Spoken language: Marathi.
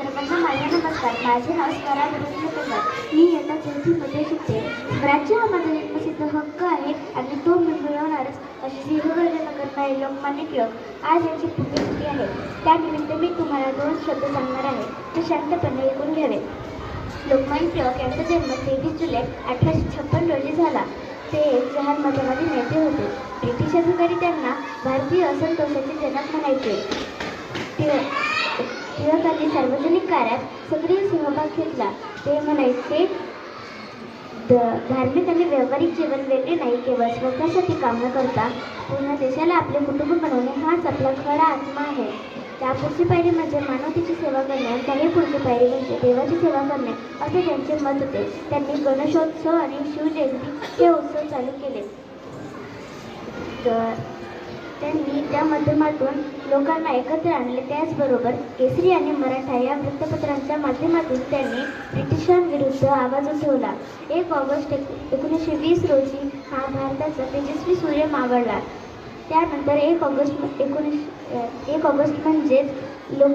सर्वांना माझा नमस्कार. माझे नाव स्वरा विरुद्ध प्रसाद. मी इयत्ता चौथीमध्ये शिकते. राज्य हा माझा जन्मसिद्ध हक्क आहे आणि तो मी मिळवणारच, अशी सिंहगर्जना करणारे लोकमान्य टिळक आज यांची पुण्यतिथी आहे. त्यानिमित्त मी तुम्हाला 2 शब्द सांगणार आहे, ते शांतपणे ऐकून घ्यावे. लोकमान्य टिळक यांचा जन्म 23 जुलै 1856 रोजी झाला. ते एक जहाल मतवादी नेते होते. ब्रिटिश अधिकारी त्यांना भारतीय असंतोषाचे जनक म्हणायचे. टिळकांनी सार्वजनिक कार्यात सक्रिय सहभाग घेतला. ते म्हणायचे, धार्मिक आणि व्यावहारिक जीवन वेगळे नाही, केवळ स्वतःसाठी काम न करता पूर्ण देशाला आपले कुटुंब बनवणे हाच आपला खरा आत्मा आहे. त्यापुढची पायरी म्हणजे मानवतेची सेवा करणे, त्याही पुढची पायरी म्हणजे देवाची सेवा करणे, असे त्यांचे मत होते. त्यांनी गणेशोत्सव आणि शिवजयंती हे उत्सव चालू केले. तर त्यांनी त्या माध्यमातून लोकांना एकत्र आणले. त्याचबरोबर केसरी आणि मराठा या वृत्तपत्रांच्या माध्यमातून त्यांनी ब्रिटिशांविरुद्ध आवाज उठवला. 1 ऑगस्ट 1920 रोजी हा भारताचा तेजस्वी सूर्य मावळला. त्यानंतर 1 ऑगस्ट म्हणजेच लोक